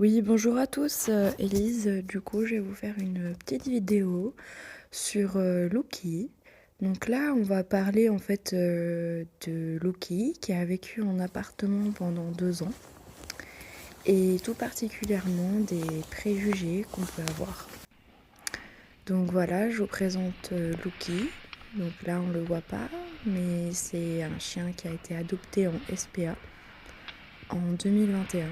Oui, bonjour à tous, Élise. Du coup, je vais vous faire une petite vidéo sur Loki. Donc là, on va parler en fait de Loki qui a vécu en appartement pendant 2 ans et tout particulièrement des préjugés qu'on peut avoir. Donc voilà, je vous présente Loki. Donc là, on ne le voit pas, mais c'est un chien qui a été adopté en SPA en 2021.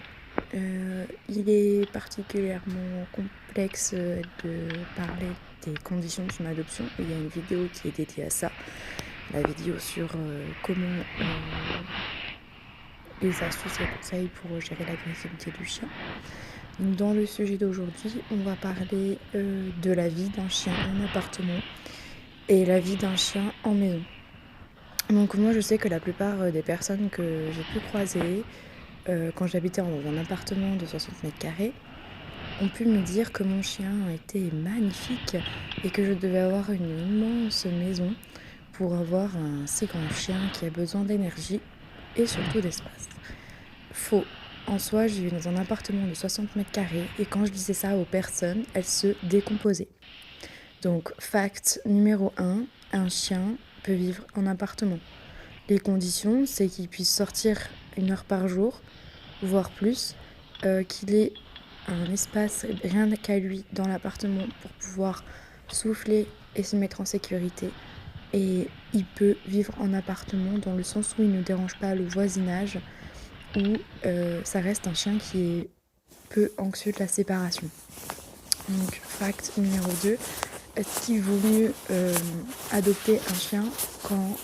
Il est particulièrement complexe de parler des conditions de son adoption. Il y a une vidéo qui est dédiée à ça, la vidéo sur comment les astuces et conseils pour gérer l'agressivité du chien. Donc, dans le sujet d'aujourd'hui, on va parler de la vie d'un chien en appartement et la vie d'un chien en maison. Donc moi je sais que la plupart des personnes que j'ai pu croiser quand j'habitais dans un appartement de 60 mètres carrés ont pu me dire que mon chien était magnifique et que je devais avoir une immense maison pour avoir un si grand chien qui a besoin d'énergie et surtout d'espace. Faux. En soi, je vivais dans un appartement de 60 mètres carrés et quand je disais ça aux personnes, elles se décomposaient. Donc, fact numéro 1, un chien peut vivre en appartement. Les conditions, c'est qu'il puisse sortir 1 heure par jour, voire plus, qu'il ait un espace rien qu'à lui dans l'appartement pour pouvoir souffler et se mettre en sécurité. Et il peut vivre en appartement dans le sens où il ne dérange pas le voisinage, où ça reste un chien qui est peu anxieux de la séparation. Donc fact numéro 2, est-ce qu'il vaut mieux adopter un chien quand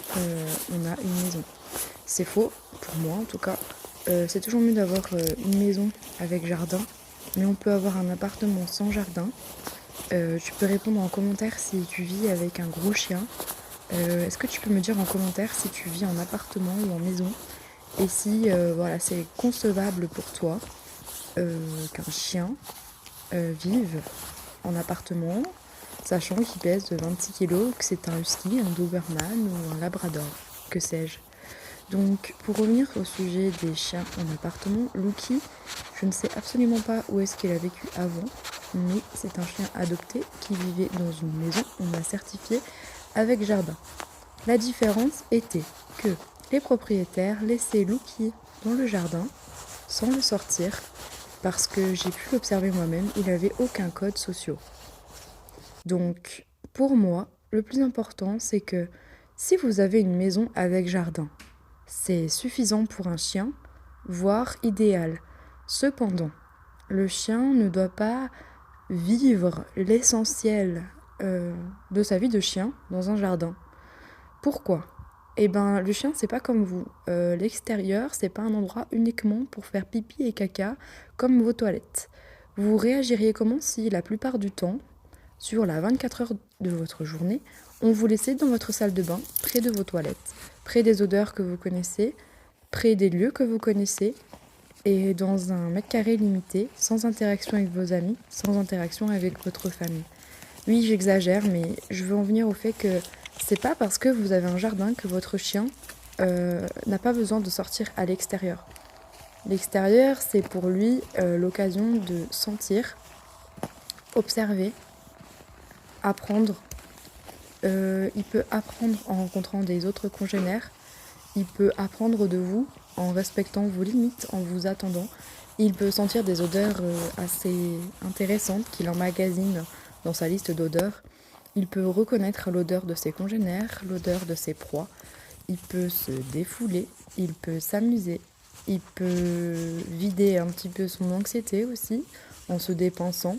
on a une maison? C'est faux, pour moi en tout cas. C'est toujours mieux d'avoir une maison avec jardin, mais on peut avoir un appartement sans jardin. Tu peux répondre en commentaire si tu vis avec un gros chien. Est-ce que tu peux me dire en commentaire si tu vis en appartement ou en maison et si voilà, c'est concevable pour toi qu'un chien vive en appartement, sachant qu'il pèse 26 kg, que c'est un husky, un doberman ou un labrador, que sais-je. Donc, pour revenir au sujet des chiens en appartement, Lucky, je ne sais absolument pas où est-ce qu'il a vécu avant, mais c'est un chien adopté qui vivait dans une maison, on l'a certifié, avec jardin. La différence était que les propriétaires laissaient Lucky dans le jardin sans le sortir, parce que j'ai pu l'observer moi-même, il n'avait aucun code social. Donc, pour moi, le plus important, c'est que si vous avez une maison avec jardin, c'est suffisant pour un chien, voire idéal. Cependant, le chien ne doit pas vivre l'essentiel de sa vie de chien dans un jardin. Pourquoi ? Eh ben, le chien, c'est pas comme vous. L'extérieur, c'est pas un endroit uniquement pour faire pipi et caca, comme vos toilettes. Vous réagiriez comment si, la plupart du temps, sur la 24 heures de votre journée, on vous laissait dans votre salle de bain, près de vos toilettes, près des odeurs que vous connaissez, près des lieux que vous connaissez, et dans un mètre carré limité, sans interaction avec vos amis, sans interaction avec votre famille. Oui, j'exagère, mais je veux en venir au fait que c'est pas parce que vous avez un jardin que votre chien n'a pas besoin de sortir à l'extérieur. L'extérieur, c'est pour lui l'occasion de sentir, observer, apprendre. Il peut apprendre en rencontrant des autres congénères. Il peut apprendre de vous en respectant vos limites, en vous attendant. Il peut sentir des odeurs assez intéressantes qu'il emmagasine dans sa liste d'odeurs. Il peut reconnaître l'odeur de ses congénères, l'odeur de ses proies. Il peut se défouler, il peut s'amuser, il peut vider un petit peu son anxiété aussi en se dépensant.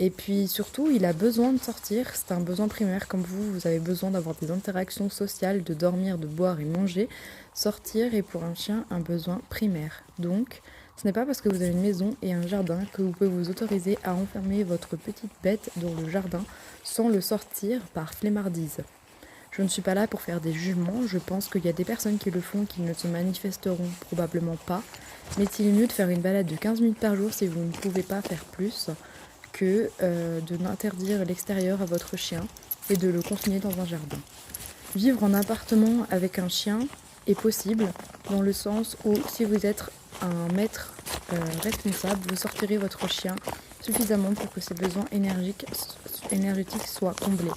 Et puis surtout, il a besoin de sortir, c'est un besoin primaire comme vous avez besoin d'avoir des interactions sociales, de dormir, de boire et manger. Sortir est pour un chien un besoin primaire. Donc, ce n'est pas parce que vous avez une maison et un jardin que vous pouvez vous autoriser à enfermer votre petite bête dans le jardin sans le sortir par flemmardise. Je ne suis pas là pour faire des jugements, je pense qu'il y a des personnes qui le font qui ne se manifesteront probablement pas, mais il est mieux de faire une balade de 15 minutes par jour si vous ne pouvez pas faire plus que de n'interdire l'extérieur à votre chien et de le confiner dans un jardin. Vivre en appartement avec un chien est possible dans le sens où si vous êtes un maître responsable, vous sortirez votre chien suffisamment pour que ses besoins énergétiques soient comblés.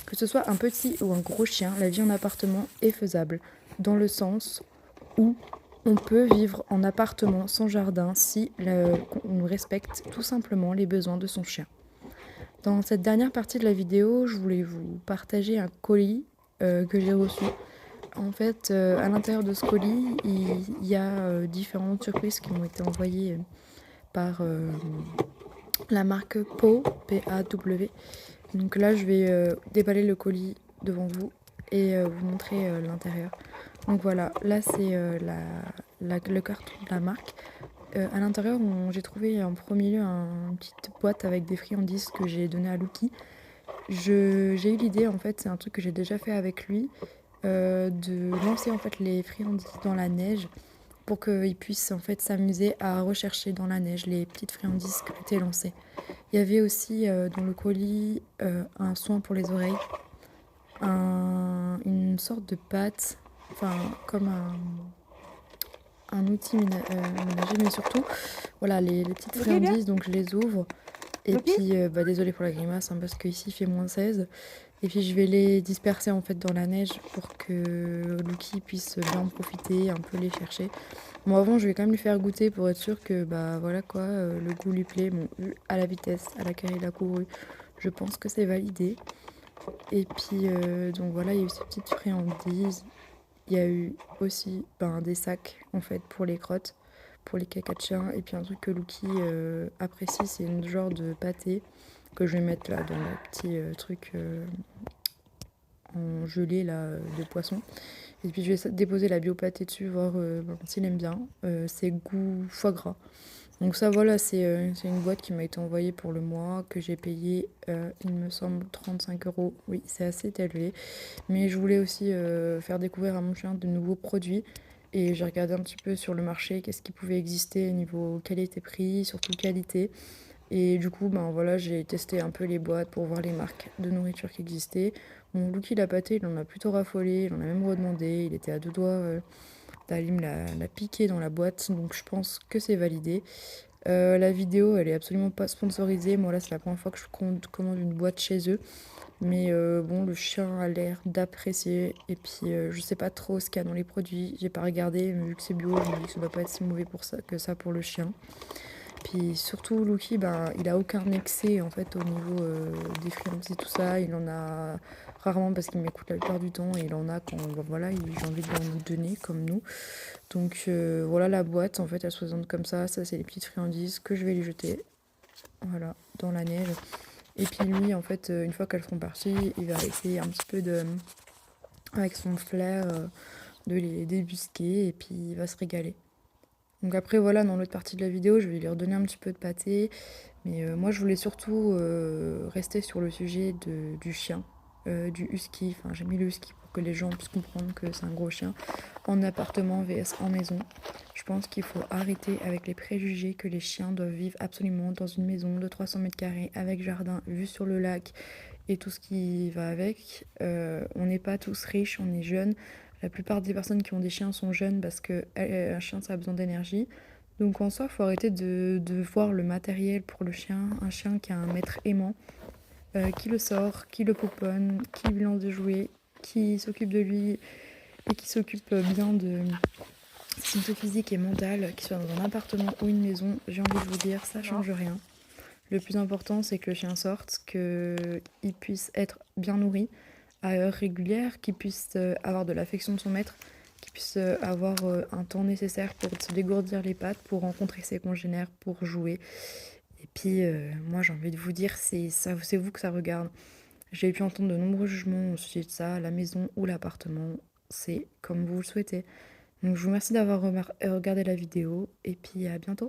Que ce soit un petit ou un gros chien, la vie en appartement est faisable, dans le sens où on peut vivre en appartement sans jardin si on respecte tout simplement les besoins de son chien. Dans cette dernière partie de la vidéo, je voulais vous partager un colis que j'ai reçu. En fait, à l'intérieur de ce colis, il y a différentes surprises qui m'ont été envoyées par la marque PAW, P-A-W. Donc là, je vais déballer le colis devant vous et vous montrer l'intérieur. Donc voilà, là c'est le carton de la marque. À l'intérieur, j'ai trouvé en premier lieu une petite boîte avec des friandises que j'ai donné à Lucky. J'ai eu l'idée, en fait, c'est un truc que j'ai déjà fait avec lui, de lancer en fait les friandises dans la neige pour qu'il puisse en fait s'amuser à rechercher dans la neige les petites friandises qui étaient lancées. Il y avait aussi dans le colis un soin pour les oreilles, une sorte de pâte, enfin comme un outil ménager, mais surtout voilà les petites friandises, donc je les ouvre. Et puis, désolée pour la grimace, hein, parce qu'ici il fait moins 16. Et puis je vais les disperser en fait dans la neige pour que Lucky puisse bien en profiter, un peu les chercher. Bon, avant, je vais quand même lui faire goûter pour être sûr que voilà quoi, le goût lui plaît. Bon, vu à la vitesse à laquelle il a couru, je pense que c'est validé. Et puis, donc voilà, il y a eu ces petites friandises. Il y a eu aussi des sacs en fait pour les crottes, pour les caca de chien. Et puis un truc que Lucky apprécie, c'est une genre de pâté que je vais mettre là dans le petit truc en gelée là de poisson. Et puis je vais déposer la biopâté dessus, voir s'il aime bien. C'est goût foie gras. Donc ça voilà, c'est une boîte qui m'a été envoyée pour le mois, que j'ai payé, il me semble, 35 €. Oui, c'est assez élevé. Mais je voulais aussi faire découvrir à mon chien de nouveaux produits. Et j'ai regardé un petit peu sur le marché, qu'est-ce qui pouvait exister au niveau qualité-prix, surtout qualité. Et du coup, voilà, j'ai testé un peu les boîtes pour voir les marques de nourriture qui existaient. Mon Lucky la pâté, il en a plutôt raffolé, il en a même redemandé, il était à deux doigts d'aller me la piquer dans la boîte, donc je pense que c'est validé. La vidéo, elle est absolument pas sponsorisée. Moi, là, c'est la première fois que je commande une boîte chez eux. Mais bon, le chien a l'air d'apprécier. Et puis, je sais pas trop ce qu'il y a dans les produits. J'ai pas regardé, mais vu que c'est bio, je me dis que ça doit pas être si mauvais que ça pour le chien. Puis surtout, Lucky, il a aucun excès en fait au niveau des friandises et tout ça. Il en a rarement parce qu'il m'écoute la plupart du temps. Et il en a quand voilà, j'ai envie de lui donner comme nous. Donc voilà la boîte, en fait, elle se présente comme ça. Ça, c'est les petites friandises que je vais lui jeter. Voilà, dans la neige. Et puis lui, en fait, une fois qu'elles seront parties, il va essayer un petit peu avec son flair, de les débusquer et puis il va se régaler. Donc après, voilà, dans l'autre partie de la vidéo, je vais lui redonner un petit peu de pâté. Mais moi, je voulais surtout rester sur le sujet du chien, du husky. Enfin, j'ai mis le husky pour que les gens puissent comprendre que c'est un gros chien en appartement vs en maison. Je pense qu'il faut arrêter avec les préjugés que les chiens doivent vivre absolument dans une maison de 300 mètres carrés avec jardin, vue sur le lac et tout ce qui va avec. On n'est pas tous riches, on est jeunes. La plupart des personnes qui ont des chiens sont jeunes parce qu'un chien, ça a besoin d'énergie. Donc en soi, il faut arrêter de voir le matériel pour le chien. Un chien qui a un maître aimant, qui le sort, qui le pouponne, qui lui lance des jouets, qui s'occupe de lui et qui s'occupe bien de santé physique et mentale, qu'il soit dans un appartement ou une maison, j'ai envie de vous dire, ça change rien. Le plus important, c'est que le chien sorte, qu'il puisse être bien nourri à heure régulière, qu'il puisse avoir de l'affection de son maître, qu'il puisse avoir un temps nécessaire pour se dégourdir les pattes, pour rencontrer ses congénères, pour jouer. Et puis, moi, j'ai envie de vous dire, c'est vous que ça regarde. J'ai pu entendre de nombreux jugements au sujet de ça, la maison ou l'appartement. C'est comme vous le souhaitez. Donc je vous remercie d'avoir regardé la vidéo et puis à bientôt.